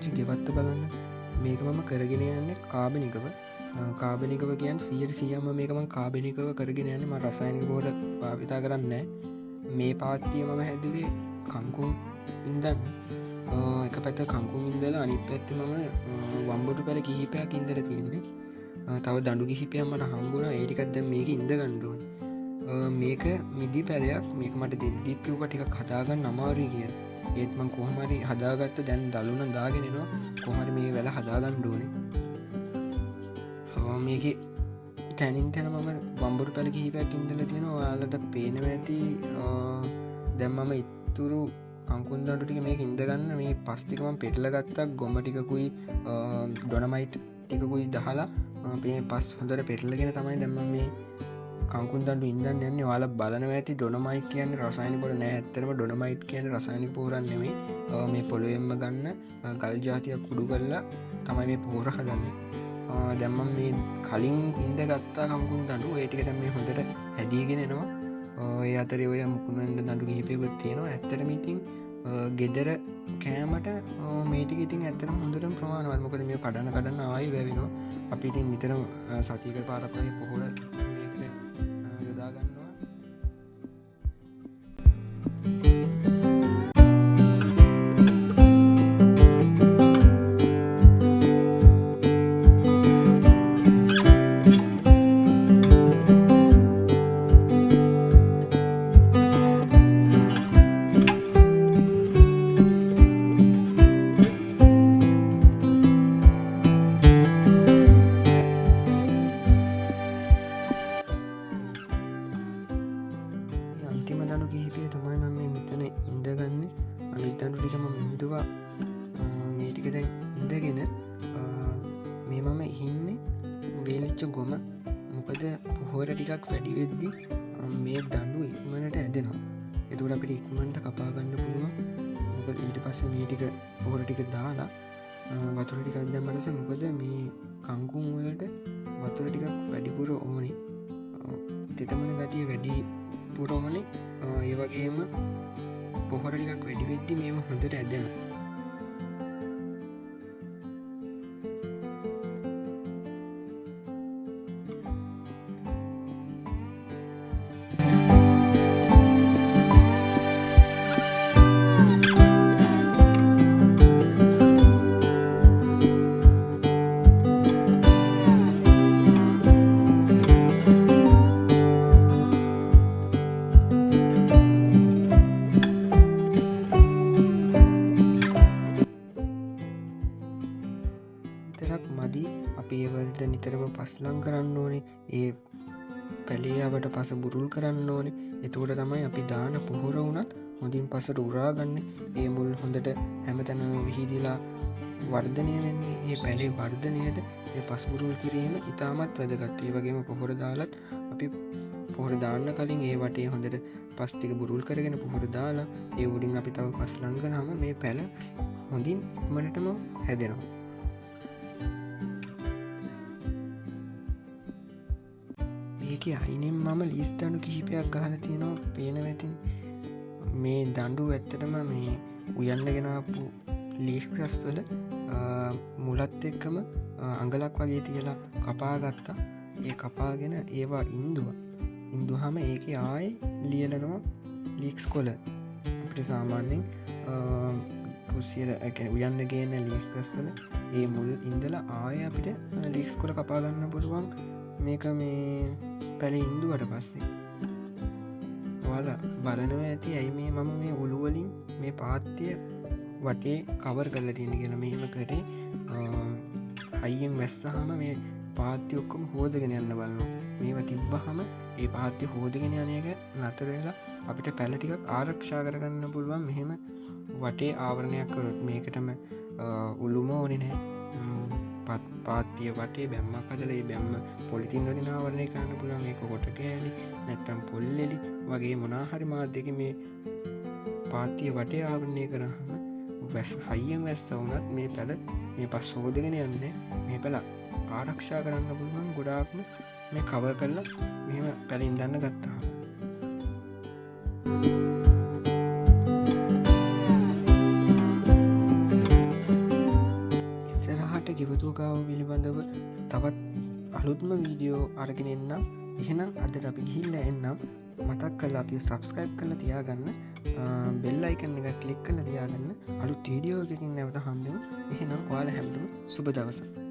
පස්සේ ගෙවත්ත බලන්න මේක මම කරගෙන යන්නේ කාබනිකව කාබනිකව කියන් 100% මේකම කාබනිකව කරගෙන යන්න ම රසායනික බෝඩ භාවිතා කරන්න මේ පාත්තිය මම හැදුවේ කංකුම් ඉන්දන්න එක පැත්ත කංකුම් ඉන්දල අනිත් පැත්ත මම වම්බොටු පැල කිහිපයක් ඉන්දර තියෙන්නේ තව දඩු කිහිපයක් මට හම්බුණ ඒටිකක්ද මේක ඉඳ ගණ්ඩුවන් මේක මිදි පැලයක් මේක මට දෙද්දිත්කව ටික කතාගන්න අමාරී කිය ඒත්ම කොහමරි හදාගත්ත දැන් දළුන දාගෙනවා කොහරි මේ වෙල හදාගණ්ඩුවනේ මේක තැනින් තැන මම වම්බොරු පැල කිහිපයක් ඉඳල තියෙන ඔයාලට පේනව ඇති දැම්මම ඉත්තුරු අංකුන්දට ටික මේ ඉඳගන්න මේ පස්තිකම පෙටල ගත්තක් ගොම ටිකකුයි ඩොනමයිට් ටිකකුයි දහලා පේ පස් හොඳට පෙටලගෙන තමයි දැම්ම මේ කංකුන්දට ඉන්දන්න යන්නේ වාල බලන ඇති ඩොනමයිට කියන්න රසායන පොල නෑ ඇත්තරම ඩොනමයිට් කියන රසායනි පෝරන්නෙමේ මේ පොළොවෙන්ම ගන්න ගල් ජාතියක් කුඩු කරලා තමයි මේ පෝර හදන්න දැම්ම මේ කලින් ඉන්ද ගත්තා කංකුන් දඩු ඒටිකට මේ හොඳට හැදීගෙනෙනවා ඔය අතර ඔය මුකුණන්ද දඩු කිහිපයකුත් තියෙනවා ඇත්තට මිතින් ගෙදර කෑමට මේටික ඉතින් ඇත්තර හොඳට ප්‍රමාණවත් මොකද මේ කඩන්න ආයි වැවෙනවා අපිටින් නිතර සතික පාරක්වගේ පොහොල යොදාගන්නවා ගොම මොකද පොහොර ටිකක් වැඩිවෙද්දි මේ දඩු ඉක්මනට ඇදෙනවා එතුට අපිට ඉක්මන්ට කපාගන්න පුළුවන් මොක ඊට පස්ස මේ ටික පොහොර ටික දාලා වතුර ටිකක් දැම්මටස මොකද මේ කංකුම් වලට වතුර ටිකක් වැඩිපුර ඕනි තෙතමන ගතිය වැඩි පුරෝමනේ ඒවගේම පොහොර ටිකක් වැඩිවෙද්දි මේම හොඳට ඇදෙන අපේවලට නිතරම පස්ලං කරන්න ඕනේ ඒ පැළේයාවට පස බුරුල් කරන්න ඕනේ එතකොට තමයි අපි දාන පොහොර වුණත් හොඳින් පසට උරාගන්න ඒ මුල් හොඳට හැමතැන විහිදිලා වර්ධනය වෙන්නේ ඒ පැළේ වර්ධනයට පස් බුරුල් කිරීම ඉතාමත් වැදගත්තේ වගේම පොහොර දාලත් අපි පොහොර දාන්න කලින් ඒ වටේ හොඳට පස්තික බුරුල් කරගෙන පොහොර දාලා ඒ උඩින් අපි තව පස්ලංගන හම මේ පැළ හොඳින් ඉක්මනටම හැදෙනවා ඒක අයිනෙන් මම ලිස්ටනු කිහිපයක් ගහල තියෙනවා පේන ඇතින් මේ දඩු ඇත්තටම මේ උයන්නගෙනපු ලීස්්‍රස්වල මුලත් එක්කම අඟලක් වගේ තියලා කපාගත්තා ඒ කපාගෙන ඒවා ඉන්දුහම ඒක ආය ලියලනවා ලීක්ස් කොල අපට සාමාන්‍යෙන් පුසිර උයන්න ගේන ලීස්කස්වල ඒ මුල් ඉන්දල ආය අපිට ලීක්ස් කොල කපාගන්න පුළුවන් මේක මේ පැළ ඉන්දුවට පස්සේ ඔයාල බලනව ඇති ඇයි මේ මම මේ ඔළුවලින් මේ පාත්තිය වටේ කවර් කරලා තියෙන කියලා මෙහෙම කරේ අයියෙන් වැස්සහම මේ පාත්‍ය ඔක්කොම හෝදගෙන යන්න බලන්න මේවා තිබ්බහම ඒ පාත්‍ය හෝදගෙන යනක නතරවෙලා අපිට පැල ටිකක් ආරක්ෂා කරගන්න පුළුවන් මෙහෙම වටේ ආවරණයක් කරොත් මේකටම උළුම ඕනෙ නෑ පාතිය වටේ බැම්මක් කදලේ බැම්ම පොලිතින් වලින් ආවරණය කරන්න පුළුවන් ඒක කොට කෑලි නැත්තම් පොල්ලෙලි වගේ මොනාහරි මාධ්‍යක මේ පාතිය වටේ ආවරණය කරහම වැස් හයියෙන් වැස්ස වුනත් මේ පැළ මේ පස් හෝදගෙන යන්න මේ පැළ ආරක්ෂා කරන්න පුළුවන් ගොඩාක්ම මේ කව කරලා මෙම පැළින් දන්න ගත්තා ගෙවතුකාව පිළිබඳව තවත් අලුත්ම වීඩියෝ අරගෙන එන්න. එහෙනම් අදට අපි ගිහිල්ල එන්නම්. මතක් කල අපි සබස්ක්‍රයිබ් කල තියාගන්න, බෙල් අයිකන් එක ක්ලික් කල තියාගන්න. අලුත් වීඩියෝ එකකින් නැවත හම්බෙමු. එහෙනම් ඔයාලා හැමෝටම සුබ දවසක්.